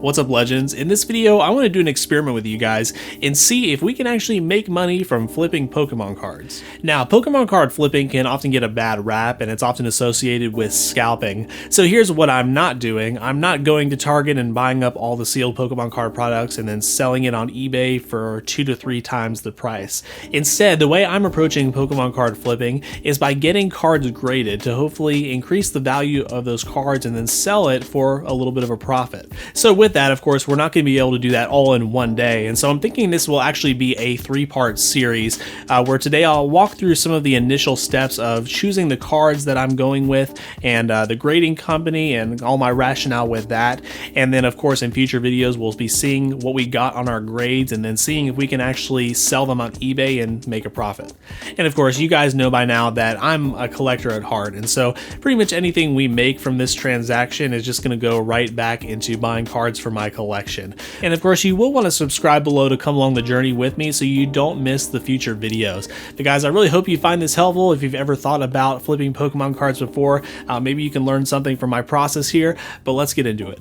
What's up, legends? In this video, I want to do an experiment with you guys and see if we can actually make money from flipping Pokemon cards. Now, Pokemon card flipping can often get a bad rap and it's often associated with scalping. So here's what I'm not doing. I'm not going to Target and buying up all the sealed Pokemon card products and then selling it on eBay for 2 to 3 times the price. Instead, the way I'm approaching Pokemon card flipping is by getting cards graded to hopefully increase the value of those cards and then sell it for a little bit of a profit. So with that, of course, we're not going to be able to do that all in one day, and so I'm thinking this will actually be a 3-part series where today I'll walk through some of the initial steps of choosing the cards that I'm going with and the grading company and all my rationale with that, and then of course in future videos we'll be seeing what we got on our grades and then seeing if we can actually sell them on eBay and make a profit. And of course, you guys know by now that I'm a collector at heart, and so pretty much anything we make from this transaction is just going to go right back into buying cards for my collection. And of course, you will want to subscribe below to come along the journey with me so you don't miss the future videos. But guys, I really hope you find this helpful. If you've ever thought about flipping Pokemon cards before, maybe you can learn something from my process here, but let's get into it.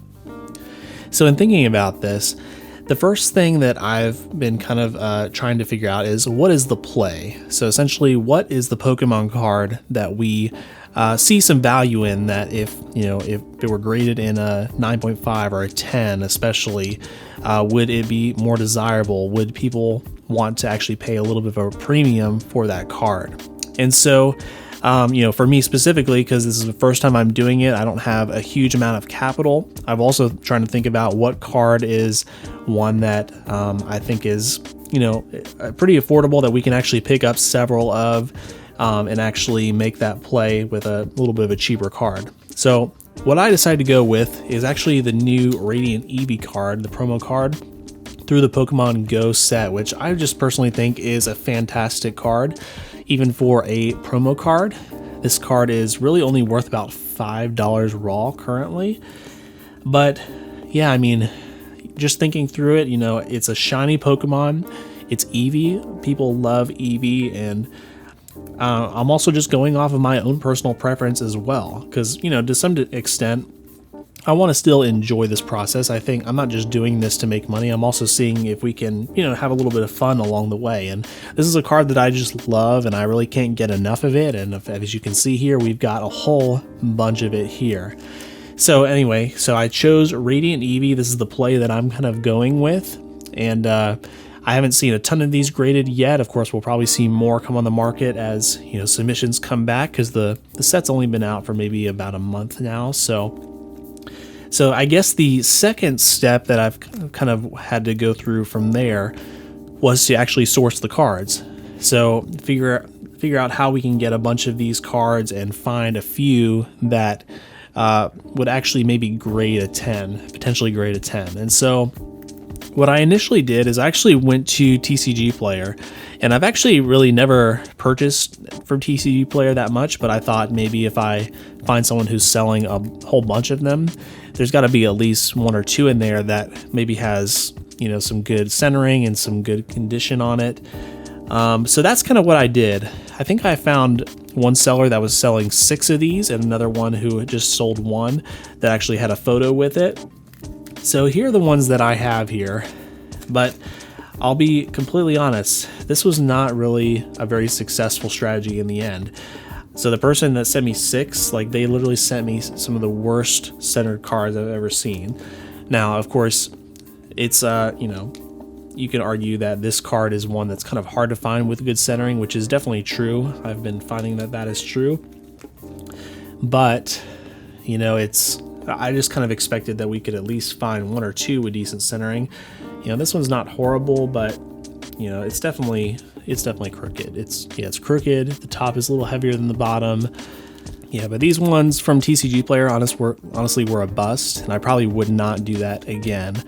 So in thinking about this, the first thing that I've been kind of trying to figure out is what is the play? So essentially, what is the Pokemon card that we see some value in, that if it were graded in a 9.5 or a 10 especially, would it be more desirable? Would people want to actually pay a little bit of a premium for that card? And so for me specifically, because this is the first time I'm doing it, I don't have a huge amount of capital. I'm also trying to think about what card is one that I think is pretty affordable, that we can actually pick up several of and actually make that play with a little bit of a cheaper card. So what I decided to go with is actually the new Radiant Eevee card, the promo card through the Pokemon Go set, which I just personally think is a fantastic card. Even for a promo card, this card is really only worth about $5 raw currently. But yeah, I mean, just thinking through it, it's a shiny Pokemon. It's Eevee. People love Eevee, and I'm also just going off of my own personal preference as well, because to some extent I want to still enjoy this process. I think I'm not just doing this to make money. I'm also seeing if we can have a little bit of fun along the way, and this is a card that I just love and I really can't get enough of it. And as you can see here, we've got a whole bunch of it here. So anyway, I chose Radiant Eevee. This is the play that I'm kind of going with, and I haven't seen a ton of these graded yet. Of course, we'll probably see more come on the market as submissions come back, because the set's only been out for maybe about a month now. So I guess the second step that I've kind of had to go through from there was to actually source the cards. So figure out how we can get a bunch of these cards and find a few that would actually maybe grade a 10, potentially grade a 10. And so what I initially did is I actually went to TCG Player, and I've actually really never purchased from TCG Player that much, but I thought maybe if I find someone who's selling a whole bunch of them, there's got to be at least 1 or 2 in there that maybe has some good centering and some good condition on it. So that's kind of what I did. I think I found one seller that was selling 6 of these, and another one who just sold 1 that actually had a photo with it. So here are the ones that I have here, but I'll be completely honest, this was not really a very successful strategy in the end. So the person that sent me 6, they literally sent me some of the worst centered cards I've ever seen. Now, of course, it's, you can argue that this card is one that's kind of hard to find with good centering, which is definitely true. I've been finding that is true. But, I just kind of expected that we could at least find 1 or 2 with decent centering. This one's not horrible, but it's definitely crooked. It's crooked. The top is a little heavier than the bottom. Yeah, but these ones from TCG Player honestly were a bust, and I probably would not do that again.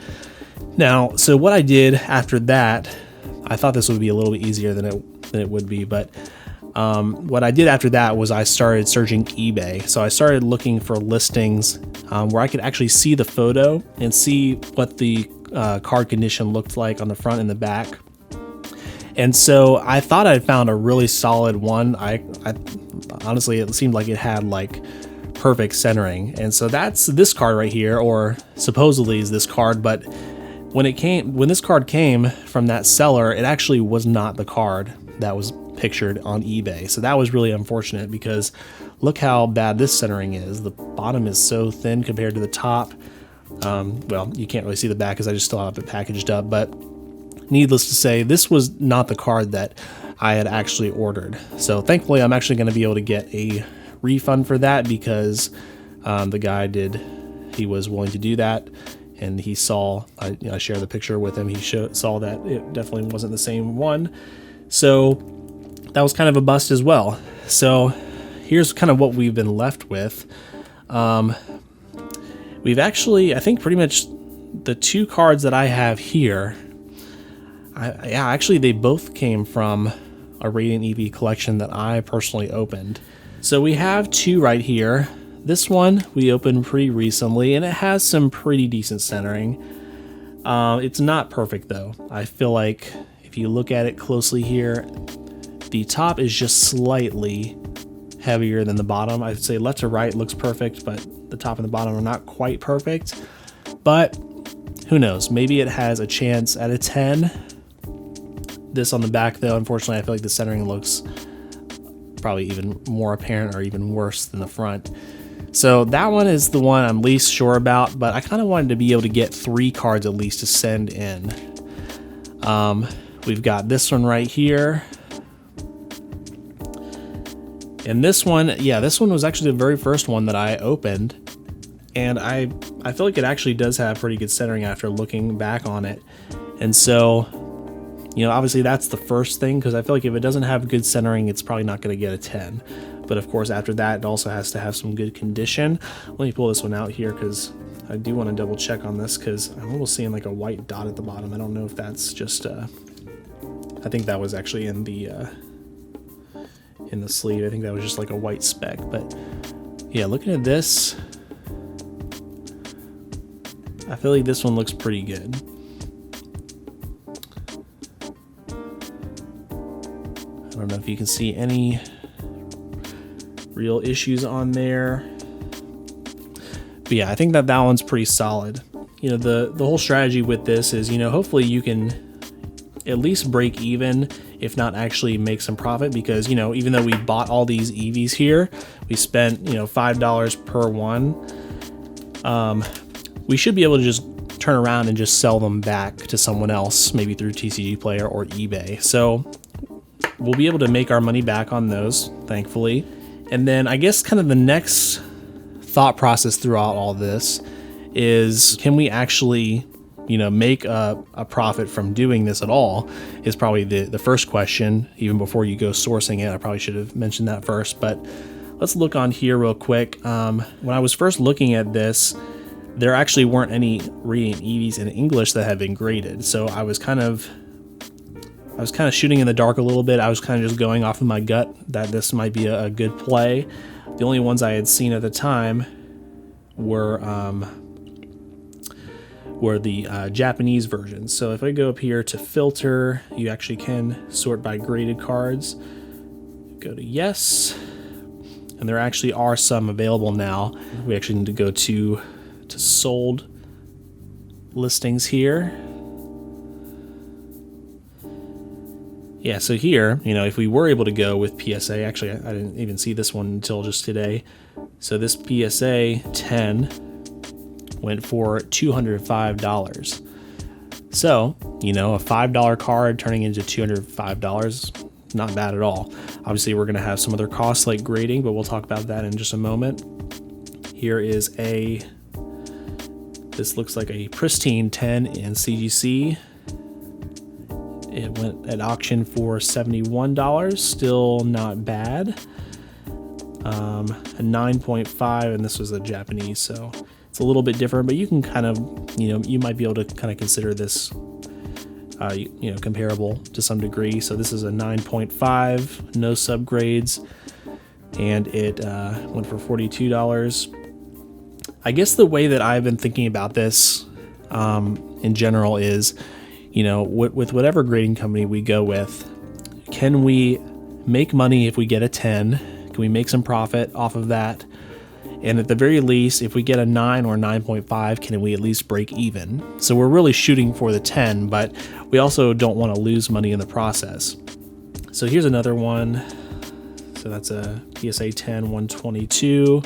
Now, so what I did after that, I thought this would be a little bit easier than it would be, but what I did after that was I started searching eBay. So I started looking for listings where I could actually see the photo and see what the card condition looked like on the front and the back. And so I thought I'd found a really solid one. I honestly, it seemed like it had perfect centering. And so that's this card right here, or supposedly is this card, but when this card came from that seller, it actually was not the card that was pictured on eBay. So that was really unfortunate, because look how bad this centering is. The bottom is so thin compared to the top. Well, you can't really see the back because I just still have it packaged up, but needless to say, this was not the card that I had actually ordered. So thankfully, I'm actually going to be able to get a refund for that, because the guy he was willing to do that, and he saw, I shared the picture with him, he saw that it definitely wasn't the same one. So that was kind of a bust as well. So here's kind of what we've been left with. We've actually, I think pretty much the two cards that I have here, actually they both came from a Radiant EV collection that I personally opened. So we have two right here. This one we opened pretty recently, and it has some pretty decent centering. It's not perfect though. I feel like if you look at it closely here, the top is just slightly heavier than the bottom. I'd say left to right looks perfect, but the top and the bottom are not quite perfect. But who knows? Maybe it has a chance at a 10. This on the back though, unfortunately, I feel like the centering looks probably even more apparent or even worse than the front. So that one is the one I'm least sure about, but I kind of wanted to be able to get 3 cards at least to send in. We've got this one right here. And this one, yeah, this one was actually the very first one that I opened. And I feel like it actually does have pretty good centering after looking back on it. And so, you know, obviously that's the first thing, because I feel like if it doesn't have good centering, it's probably not going to get a 10. But of course, after that, it also has to have some good condition. Let me pull this one out here, because I do want to double check on this, because I'm almost seeing like a white dot at the bottom. I don't know if that's just, I think that was actually in the sleeve. I think that was just like a white speck. But yeah, looking at this, I feel like this one looks pretty good. I don't know if you can see any real issues on there. But yeah, I think that one's pretty solid. You know, the whole strategy with this is, you know, hopefully you can at least break even, if not actually make some profit, because, you know, even though we bought all these EVs here, we spent, you know, $5 per one. We should be able to just turn around and just sell them back to someone else, maybe through TCG Player or eBay. So we'll be able to make our money back on those, thankfully. And then I guess kind of the next thought process throughout all this is, can we actually, you know, make a profit from doing this at all, is probably the first question. Even before you go sourcing it, I probably should have mentioned that first. But let's look on here real quick. When I was first looking at this, there actually weren't any Radiant EVs in English that had been graded. So I was kind of shooting in the dark a little bit. I was kind of just going off of my gut that this might be a good play. The only ones I had seen at the time were the Japanese versions. So if I go up here to filter, you actually can sort by graded cards. Go to yes, and there actually are some available now. We actually need to go to sold listings here. Yeah, so here, you know, if we were able to go with PSA, actually I didn't even see this one until just today. So this PSA 10 went for $205. So, you know, a $5 card turning into $205, not bad at all. Obviously, we're going to have some other costs like grading, but we'll talk about that in just a moment. Here is this looks like a pristine 10 in CGC. It went at auction for $71, still not bad. A 9.5, and this was a Japanese, so it's a little bit different, but you can kind of, you know, you might be able to kind of consider this, you know, comparable to some degree. So this is a 9.5, no subgrades, and it went for $42. I guess the way that I've been thinking about this in general is, you know, with whatever grading company we go with, can we make money if we get a 10? Can we make some profit off of that? And at the very least, if we get a 9 or 9.5, can we at least break even? So we're really shooting for the 10, but we also don't want to lose money in the process. So here's another one. So that's a PSA 10 122.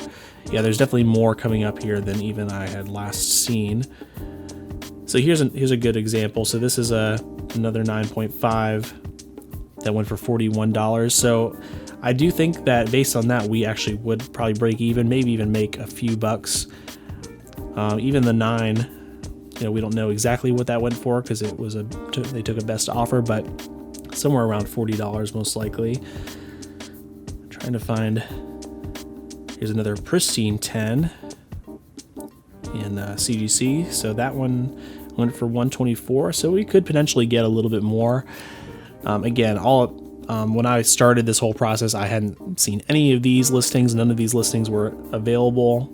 Yeah, there's definitely more coming up here than even I had last seen. So here's a good example. So this is another 9.5 that went for $41. So I do think that based on that, we actually would probably break even, maybe even make a few bucks. Even the 9, we don't know exactly what that went for because it was they took a best offer, but somewhere around $40 most likely. I'm trying to find. Here's another pristine 10 in CGC. So that one went for $124. So we could potentially get a little bit more. Again, when I started this whole process, I hadn't seen any of these listings. None of these listings were available.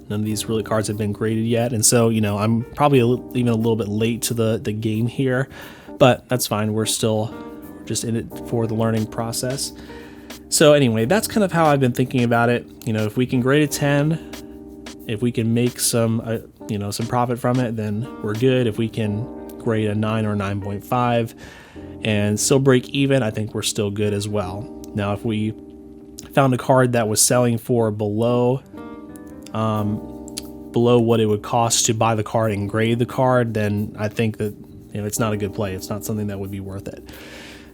None of these really cards have been graded yet. And so, I'm probably even a little bit late to the game here, but that's fine. We're just in it for the learning process. So anyway, that's kind of how I've been thinking about it. If we can grade a 10, if we can make some profit from it, then we're good. If we can grade a 9 or 9.5 and still break even, I think we're still good as well. Now, if we found a card that was selling for below what it would cost to buy the card and grade the card, then I think that it's not a good play. It's not something that would be worth it.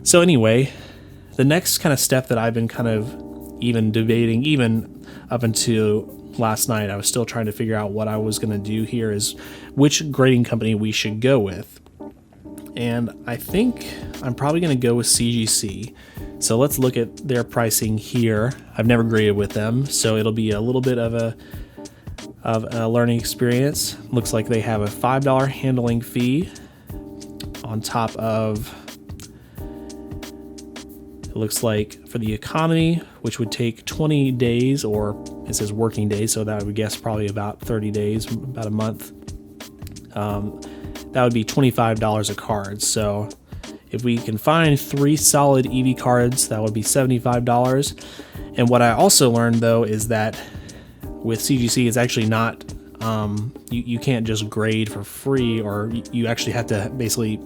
So anyway, the next kind of step that I've been kind of even debating, even up until last night, I was still trying to figure out what I was going to do here, is which grading company we should go with. And I think I'm probably going to go with CGC. So let's look at their pricing here. I've never graded with them, so it'll be a little bit of a learning experience. Looks like they have a $5 handling fee on top of, it looks like for the economy, which would take 20 days, or it says working days, so that I would guess probably about 30 days, about a month. That would be $25 a card. So if we can find 3 solid EV cards, that would be $75. And what I also learned, though, is that with CGC, it's actually not, you can't just grade for free, or you actually have to basically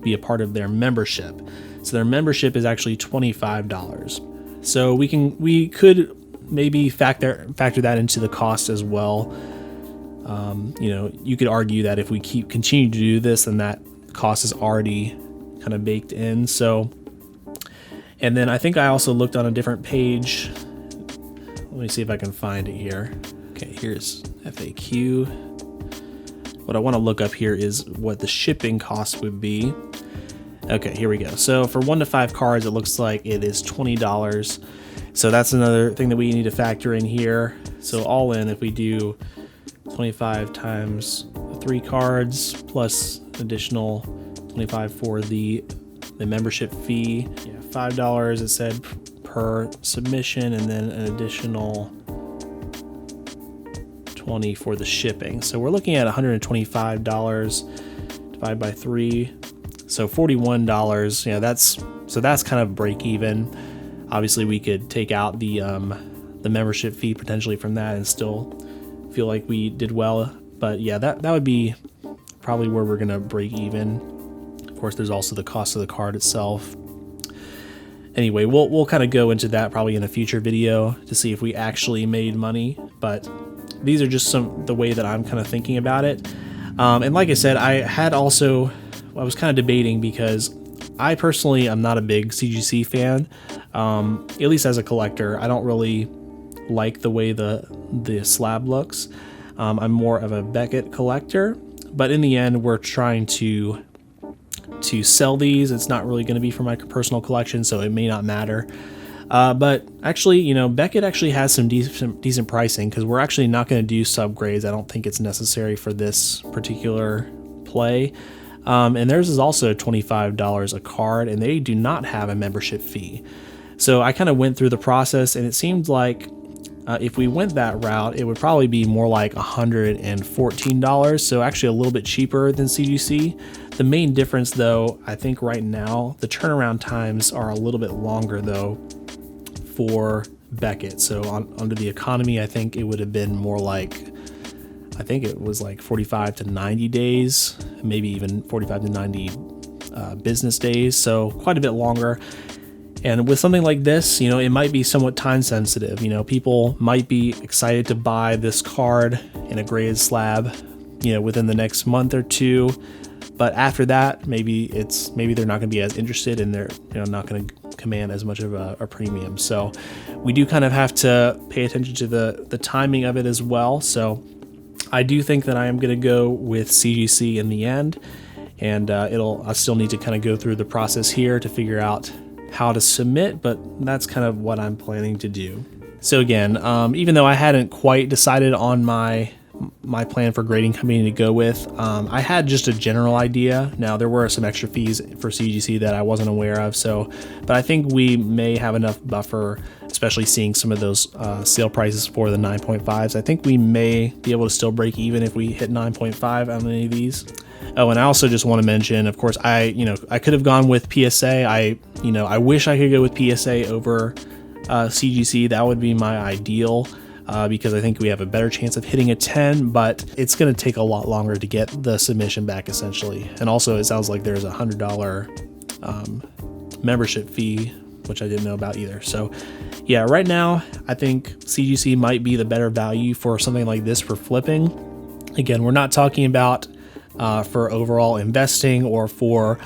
be a part of their membership. So their membership is actually $25. So we could maybe factor that into the cost as well. You could argue that if we continue to do this, then that cost is already kind of baked in. So, and then I think I also looked on a different page. Let me see if I can find it here. Okay, here's FAQ. What I want to look up here is what the shipping cost would be. Okay, here we go. So for 1 to 5 cards, it looks like it is $20. So that's another thing that we need to factor in here. So all in, if we do 25 times 3 cards plus additional 25 for the membership fee, $5 it said per submission, and then an additional 20 for the shipping. So we're looking at $125 divided by 3, so $41. That's kind of break even. Obviously, we could take out the membership fee potentially from that and still feel like we did well. But yeah, that would be probably where we're gonna break even. Of course, there's also the cost of the card itself. Anyway, we'll kind of go into that probably in a future video to see if we actually made money. But these are just the way that I'm kind of thinking about it. And like I said, I was kind of debating because I personally am not a big CGC fan. At least as a collector, I don't really like the way the slab looks. I'm more of a Beckett collector, but in the end, we're trying to sell these. It's not really going to be for my personal collection, so it may not matter. But actually, Beckett actually has some decent pricing, because we're actually not going to do subgrades. I don't think it's necessary for this particular play. And theirs is also $25 a card, and they do not have a membership fee. So I kind of went through the process, and it seemed like if we went that route, it would probably be more like $114, so actually a little bit cheaper than CGC. The main difference, though, I think right now, the turnaround times are a little bit longer, though, for Beckett. So under the economy, I think it would have been more like, I think it was like 45 to 90 days, maybe even 45 to 90 business days. So quite a bit longer. And with something like this, you know, it might be somewhat time sensitive. You know, people might be excited to buy this card in a graded slab, you know, within the next month or two. But after that, maybe they're not going to be as interested, and they're, you know, not going to command as much of a premium. So we do kind of have to pay attention to the timing of it as well. So I do think that I am going to go with CGC in the end, and I still need to kind of go through the process here to figure out how to submit, but that's kind of what I'm planning to do. So again, even though I hadn't quite decided on my plan for grading company to go with, I had just a general idea. Now there were some extra fees for CGC that I wasn't aware of, but I think we may have enough buffer, especially seeing some of those sale prices for the 9.5s. I think we may be able to still break even if we hit 9.5 on any of these. Oh, and I also just want to mention, of course, I could have gone with PSA. I wish I could go with PSA over CGC. That would be my ideal, because I think we have a better chance of hitting a 10, but it's going to take a lot longer to get the submission back, essentially. And also, it sounds like there's a $100 membership fee, which I didn't know about either. So yeah, right now, I think CGC might be the better value for something like this for flipping. Again, we're not talking about for overall investing or for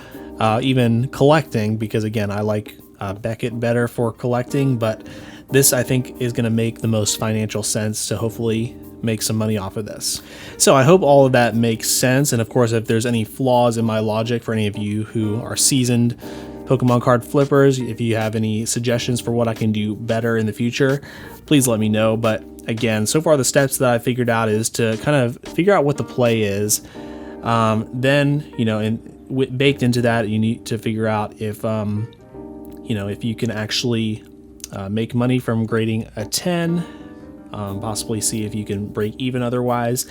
even collecting, because again, I like Beckett better for collecting, but this I think is going to make the most financial sense to hopefully make some money off of this. So I hope all of that makes sense. And of course, if there's any flaws in my logic for any of you who are seasoned Pokemon card flippers, if you have any suggestions for what I can do better in the future, please let me know. But again, so far the steps that I figured out is to kind of figure out what the play is. Then, you know, and baked into that, you need to figure out if, you know, if you can actually make money from grading a 10, possibly see if you can break even otherwise.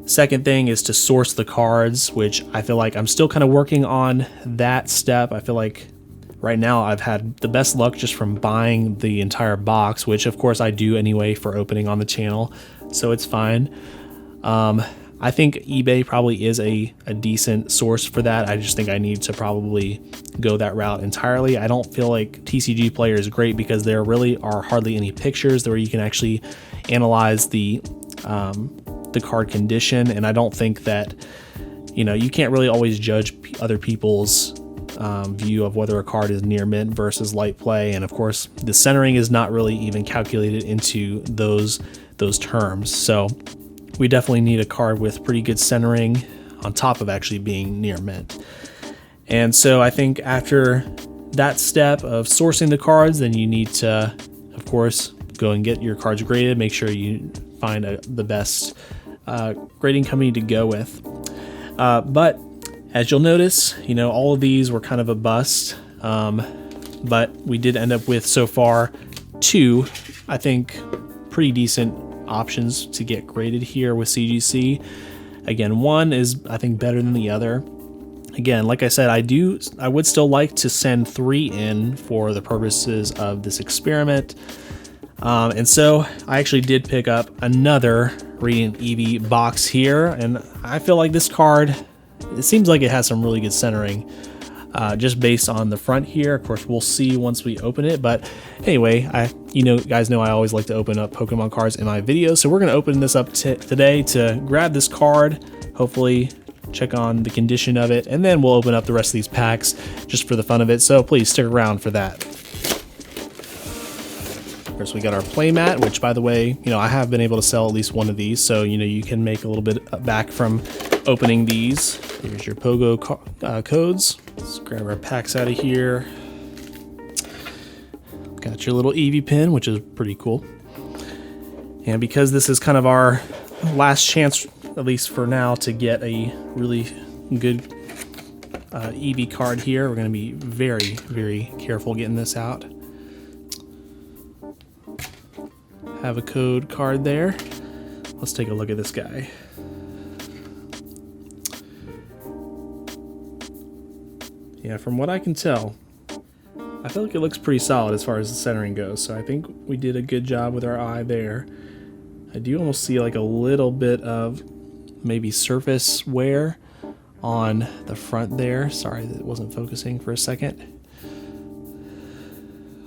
Second thing is to source the cards, which I feel like I'm still kind of working on that step. I feel like right now I've had the best luck just from buying the entire box, which of course I do anyway for opening on the channel, so it's fine. I think eBay probably is a decent source for that. I just think I need to probably go that route entirely. I don't feel like TCG Player is great because there really are hardly any pictures where you can actually analyze the card condition, and I don't think that, you know, you can't really always judge other people's view of whether a card is near mint versus light play, and of course the centering is not really even calculated into those terms. So we definitely need a card with pretty good centering on top of actually being near mint. And so I think after that step of sourcing the cards, then you need to, of course, go and get your cards graded. Make sure you find the best grading company to go with. But as you'll notice, you know, all of these were kind of a bust. But we did end up with, so far, 2, I think, pretty decent options to get graded here with CGC. Again, one is, I think, better than the other. Again, like I said, I would still like to send 3 in for the purposes of this experiment. And so I actually did pick up another Radiant Eevee box here, and I feel like this card, it seems like it has some really good centering, just based on the front here. Of course, we'll see once we open it, but anyway, guys know I always like to open up Pokemon cards in my videos, so we're going to open this up today to grab this card, hopefully check on the condition of it, and then we'll open up the rest of these packs just for the fun of it, so please stick around for that. First, we got our playmat, which, by the way, you know, I have been able to sell at least one of these, so, you know, you can make a little bit back from opening these. Here's your Pogo codes. Let's grab our packs out of here. Got your little Eevee pin, which is pretty cool. And because this is kind of our last chance, at least for now, to get a really good Eevee card here, we're going to be very, very careful getting this out. Have a code card there. Let's take a look at this guy. Yeah, from what I can tell, I feel like it looks pretty solid as far as the centering goes, so I think we did a good job with our eye there. I do almost see like a little bit of maybe surface wear on the front there. Sorry that it wasn't focusing for a second.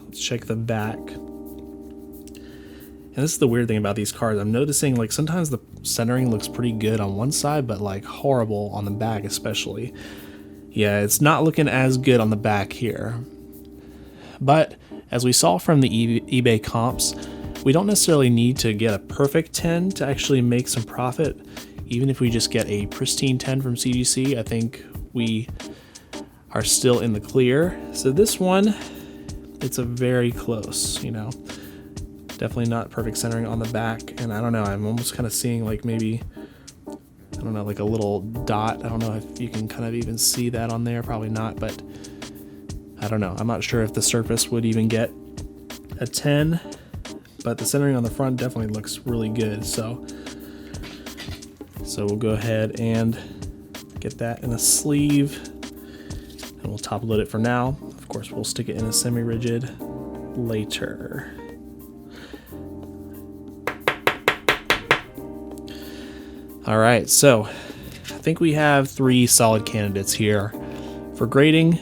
Let's check the back. And this is the weird thing about these cards. I'm noticing like sometimes the centering looks pretty good on one side, but like horrible on the back especially. Yeah, it's not looking as good on the back here. But as we saw from the eBay comps, we don't necessarily need to get a perfect 10 to actually make some profit. Even if we just get a pristine 10 from CGC, I think we are still in the clear. So this one, it's a very close, you know. Definitely not perfect centering on the back. And I don't know, I'm almost kind of seeing like maybe, I don't know, like a little dot. I don't know if you can kind of even see that on there. Probably not, but I don't know. I'm not sure if the surface would even get a 10, but the centering on the front definitely looks really good. So we'll go ahead and get that in a sleeve, and we'll top load it for now. Of course, we'll stick it in a semi-rigid later. All right, so I think we have 3 solid candidates here. For grading,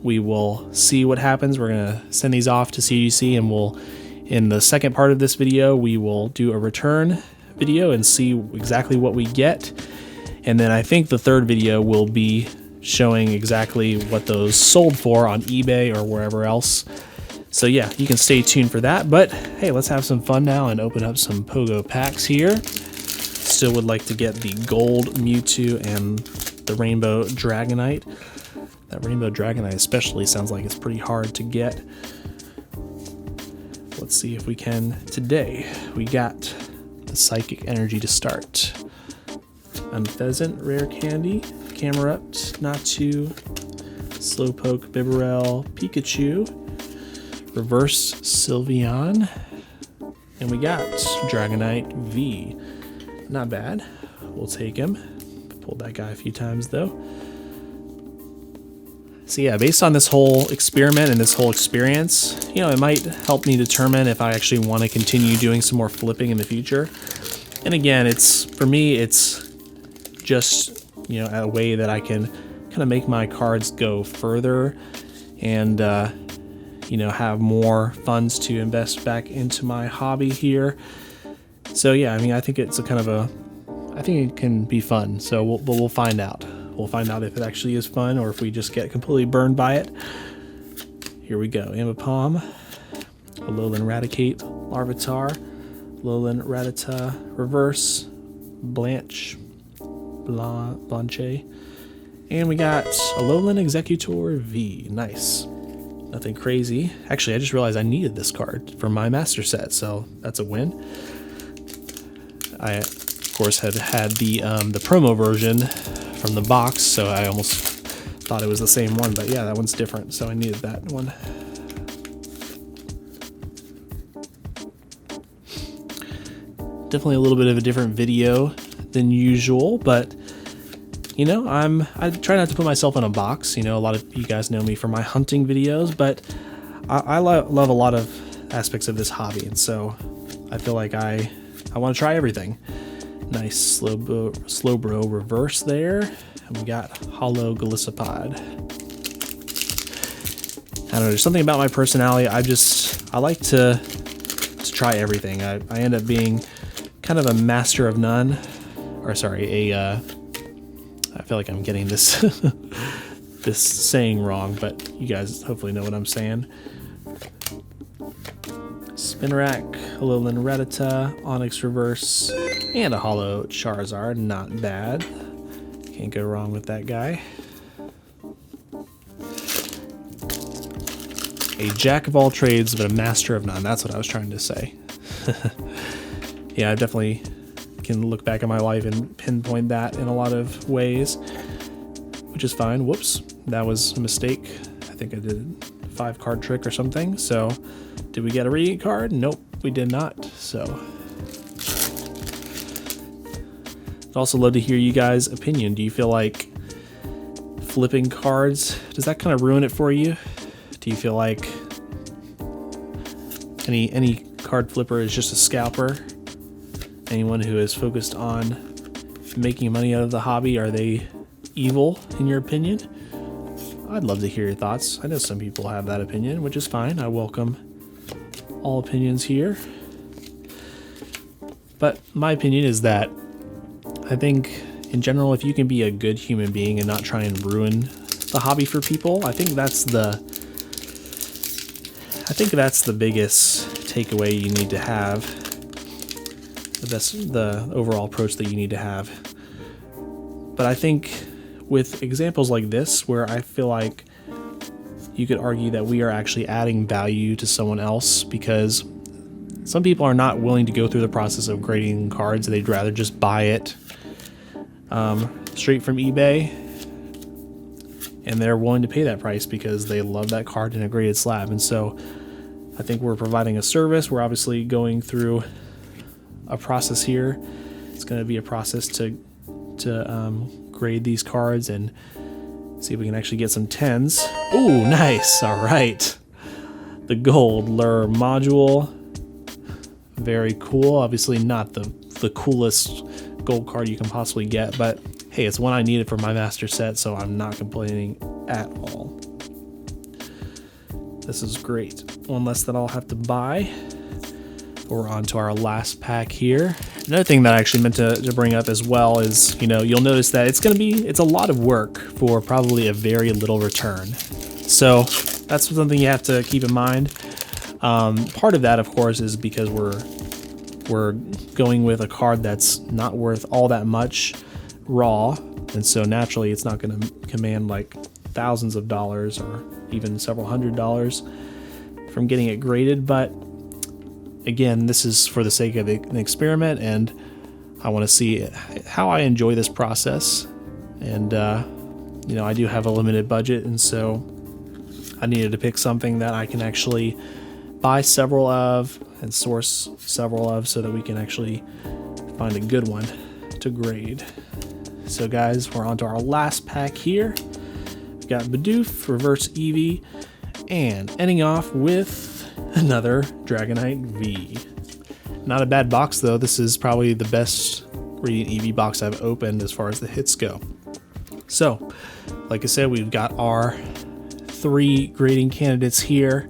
we will see what happens. We're gonna send these off to CGC, and we'll, in the second part of this video, we will do a return video and see exactly what we get. And then I think the third video will be showing exactly what those sold for on eBay or wherever else. So yeah, you can stay tuned for that. But hey, let's have some fun now and open up some Pogo packs here. Still would like to get the gold Mewtwo and the rainbow Dragonite. That rainbow Dragonite especially sounds like it's pretty hard to get. Let's see if we can today. We got the Psychic Energy to start. Unpheasant, Rare Candy, Camerupt, Natu, Slowpoke, Bibarel, Pikachu, Reverse Sylveon, and we got Dragonite V. Not bad. We'll take him. Pulled that guy a few times though. So yeah, based on this whole experiment and this whole experience, you know, it might help me determine if I actually want to continue doing some more flipping in the future. And again, for me, it's just, you know, a way that I can kind of make my cards go further and, you know, have more funds to invest back into my hobby here. So yeah, I mean, I think it's a kind of I think it can be fun. So we'll find out. We'll find out if it actually is fun or if we just get completely burned by it. Here we go. Ambipom, Alolan Raticate, Larvitar, Alolan Rattata, Reverse, Blanche, Blanche, and we got Alolan Executor V. Nice. Nothing crazy. Actually, I just realized I needed this card for my master set, so that's a win. I, of course, had the promo version from the box, so I almost thought it was the same one, but yeah, that one's different, so I needed that one. Definitely a little bit of a different video than usual, but you know, I try not to put myself in a box. You know, a lot of you guys know me for my hunting videos, but I love a lot of aspects of this hobby, and so I feel like I want to try everything. Nice Slowbro reverse there, and we got Hollow Golisopod. I don't know, there's something about my personality. I like to try everything. I end up being kind of a master of none, or sorry, I feel like I'm getting this this saying wrong, but you guys hopefully know what I'm saying. Spinarak, Alolan Rattata, Onyx Reverse, and a Hollow Charizard. Not bad. Can't go wrong with that guy. A jack of all trades, but a master of none. That's what I was trying to say. Yeah, I definitely can look back at my life and pinpoint that in a lot of ways, which is fine. Whoops, that was a mistake. I think I did a 5-card trick or something. So, did we get a Radiant card? Nope, we did not. So, I'd also love to hear you guys' opinion. Do you feel like flipping cards, does that kind of ruin it for you? Do you feel like any card flipper is just a scalper? Anyone who is focused on making money out of the hobby, are they evil in your opinion? I'd love to hear your thoughts. I know some people have that opinion, which is fine. I welcome all opinions here. But my opinion is that I think in general, if you can be a good human being and not try and ruin the hobby for people, I think that's the biggest takeaway you need to have. The overall approach that you need to have. But I think with examples like this, where I feel like you could argue that we are actually adding value to someone else, because some people are not willing to go through the process of grading cards. They'd rather just buy it straight from eBay, and they're willing to pay that price because they love that card in a graded slab. And so I think we're providing a service. We're obviously going through a process here. It's going to be a process to grade these cards and see if we can actually get some 10s. Ooh, nice. All right. The gold lure module. Very cool. Obviously not the coolest gold card you can possibly get, but hey, it's one I needed for my master set, so I'm not complaining at all. This is great. One less that I'll have to buy. We're on to our last pack here. Another thing that I actually meant to bring up as well is, you'll notice that it's a lot of work for probably a very little return. So that's something you have to keep in mind. Part of that, of course, is because we're going with a card that's not worth all that much raw, and so naturally it's not going to command like thousands of dollars or even several $100s from getting it graded. But again, this is for the sake of an experiment, and I want to see how I enjoy this process. And I do have a limited budget, and so I needed to pick something that I can actually buy several of and source several of, so that we can actually find a good one to grade. So guys, we're on to our last pack here. We got Bidoof, Reverse Eevee, and ending off with another Dragonite V. Not a bad box though. This is probably the best Radiant Eevee box I've opened as far as the hits go. So, like I said, we've got our 3 grading candidates here.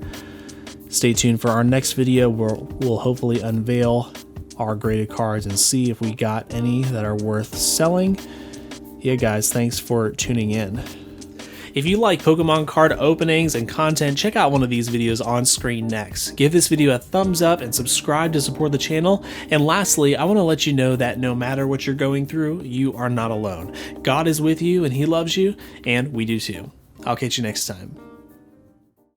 Stay tuned for our next video where we'll hopefully unveil our graded cards and see if we got any that are worth selling. Yeah guys, thanks for tuning in. If you like Pokemon card openings and content, check out one of these videos on screen next. Give this video a thumbs up and subscribe to support the channel. And lastly, I want to let you know that no matter what you're going through, you are not alone. God is with you and He loves you, and we do too. I'll catch you next time.